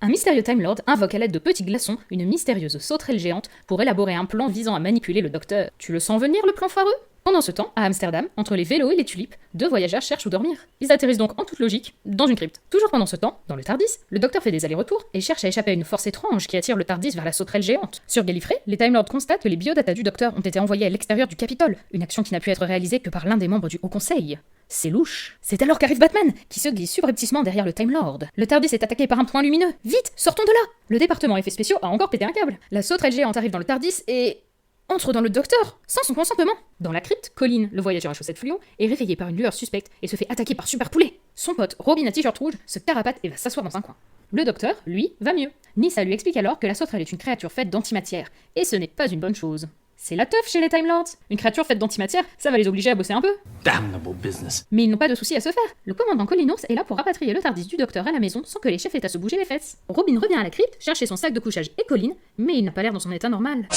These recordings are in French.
Un mystérieux Time Lord invoque à l'aide de petits glaçons une mystérieuse sauterelle géante pour élaborer un plan visant à manipuler le docteur. Tu le sens venir, le plan foireux ? Pendant ce temps, à Amsterdam, entre les vélos et les tulipes, deux voyageurs cherchent où dormir. Ils atterrissent donc en toute logique dans une crypte. Toujours pendant ce temps, dans le TARDIS, le docteur fait des allers-retours et cherche à échapper à une force étrange qui attire le TARDIS vers la sauterelle géante. Sur Gallifrey, les Time Lords constatent que les biodata du docteur ont été envoyés à l'extérieur du Capitole, une action qui n'a pu être réalisée que par l'un des membres du Haut Conseil. C'est louche. C'est alors qu'arrive Batman, qui se glisse subrepticement derrière le Time Lord. Le TARDIS est attaqué par un point lumineux. Vite, sortons de là! Le département effets spéciaux a encore pété un câble. La sauterelle géante arrive dans le TARDIS et entre dans le docteur, sans son consentement. Dans la crypte, Colin, le voyageur à chaussettes fluo, est réveillé par une lueur suspecte et se fait attaquer par Super Poulet. Son pote, Robin à t-shirt rouge, se carapate et va s'asseoir dans un coin. Le docteur, lui, va mieux. Nyssa lui explique alors que la sauterelle est une créature faite d'antimatière, et ce n'est pas une bonne chose. C'est la teuf chez les Time Lords. Une créature faite d'antimatière, ça va les obliger à bosser un peu. Damnable business. Mais ils n'ont pas de soucis à se faire. Le commandant Colinours est là pour rapatrier le TARDIS du docteur à la maison sans que les chefs aient à se bouger les fesses. Robin revient à la crypte, chercher son sac de couchage et Colin, mais il n'a pas l'air dans son état normal.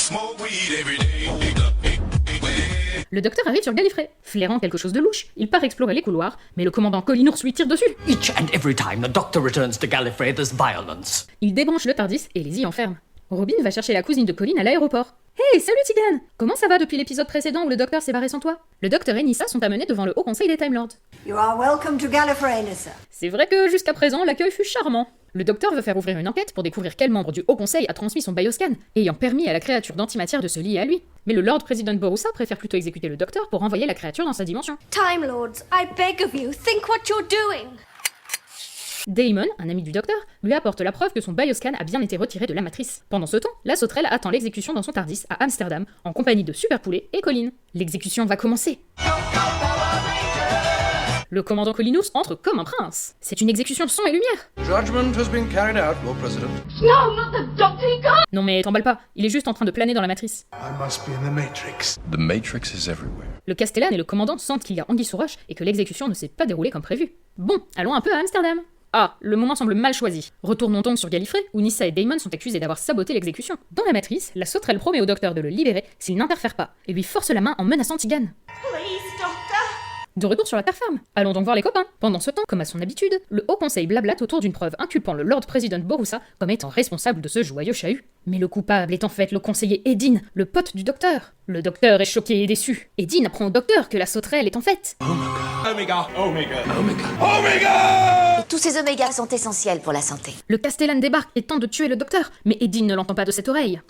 Le docteur arrive sur Gallifrey. Flairant quelque chose de louche, il part explorer les couloirs, mais le commandant Colinours lui tire dessus. Each and every time the Doctor returns to Gallifrey, there's violence. Il débranche le TARDIS et les y enferme. Robin va chercher la cousine de Colin à l'aéroport. Hey, salut Tegan! Comment ça va depuis l'épisode précédent où le docteur s'est barré sans toi? Le docteur et Nyssa sont amenés devant le Haut Conseil des Time Lords. You are welcome to Gallifrey, Nyssa. C'est vrai que jusqu'à présent, l'accueil fut charmant. Le docteur veut faire ouvrir une enquête pour découvrir quel membre du Haut Conseil a transmis son bioscan, ayant permis à la créature d'antimatière de se lier à lui. Mais le Lord Président Borusa préfère plutôt exécuter le docteur pour renvoyer la créature dans sa dimension. Time Lords, I beg of you, think what you're doing. Damon, un ami du docteur, lui apporte la preuve que son bioscan a bien été retiré de la matrice. Pendant ce temps, la sauterelle attend l'exécution dans son TARDIS à Amsterdam, en compagnie de Super Poulet et Colin. L'exécution va commencer. Le commandant Colinours entre comme un prince. C'est une exécution son et lumière. Judgment has been carried out, Lord President. No, not the Doctor, he can't. Non mais t'emballes pas, il est juste en train de planer dans la matrice. I must be in the Matrix. The Matrix is everywhere. Le Castellan et le commandant sentent qu'il y a anguille sous roche et que l'exécution ne s'est pas déroulée comme prévu. Bon, allons un peu à Amsterdam. Ah, le moment semble mal choisi. Retournons donc sur Gallifrey, où Nyssa et Damon sont accusés d'avoir saboté l'exécution. Dans la matrice, la sauterelle promet au docteur de le libérer s'il n'interfère pas, et lui force la main en menaçant Tegan. Please, Doctor. De retour sur la terre ferme. Allons donc voir les copains. Pendant ce temps, comme à son habitude, le Haut Conseil blablate autour d'une preuve inculpant le Lord Président Borusa comme étant responsable de ce joyeux chahut. Mais le coupable est en fait le conseiller Edin, le pote du docteur. Le docteur est choqué et déçu. Edin apprend au docteur que la sauterelle est en fait... Omega. Et tous ces omégas sont essentiels pour la santé. Le Castellan débarque et tente de tuer le docteur, mais Edin ne l'entend pas de cette oreille.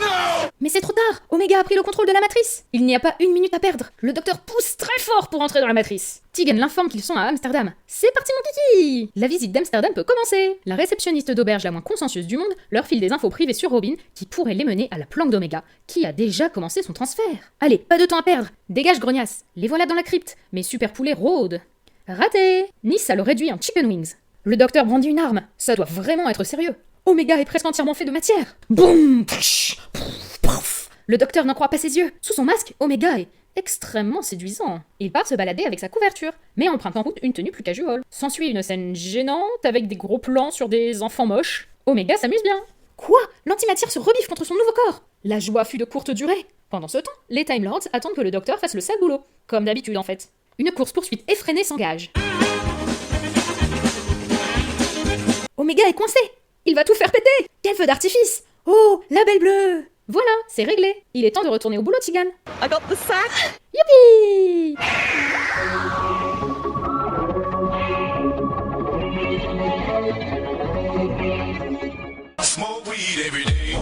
Mais c'est trop tard! Omega a pris le contrôle de la matrice! Il n'y a pas une minute à perdre. Le docteur pousse très fort pour entrer dans la matrice. Tegan l'informe qu'ils sont à Amsterdam. C'est parti mon kiki! La visite d'Amsterdam peut commencer. La réceptionniste d'auberge la moins consciencieuse du monde leur file des infos privées sur Robin qui pourraient les mener à la planque d'Omega, qui a déjà commencé son transfert. Allez, pas de temps à perdre! Dégage grognasse! Les voilà dans la crypte, mais Super Poulet rôde. Raté! Nyssa le réduit en chicken wings. Le docteur brandit une arme. Ça doit vraiment être sérieux. Omega est presque entièrement fait de matière. Boum! Le docteur n'en croit pas ses yeux. Sous son masque, Omega est extrêmement séduisant. Il part se balader avec sa couverture, mais emprunte en route une tenue plus casual. S'ensuit une scène gênante avec des gros plans sur des enfants moches. Omega s'amuse bien. Quoi? L'antimatière se rebiffe contre son nouveau corps. La joie fut de courte durée. Pendant ce temps, les Time Lords attendent que le docteur fasse le sale boulot. Comme d'habitude en fait. Une course-poursuite effrénée s'engage. Omega est coincé. Il va tout faire péter. Quel feu d'artifice. Oh, la belle bleue. Voilà, c'est réglé. Il est temps de retourner au boulot, Tegan. I got the sack. Youpi! Smoke weed every day.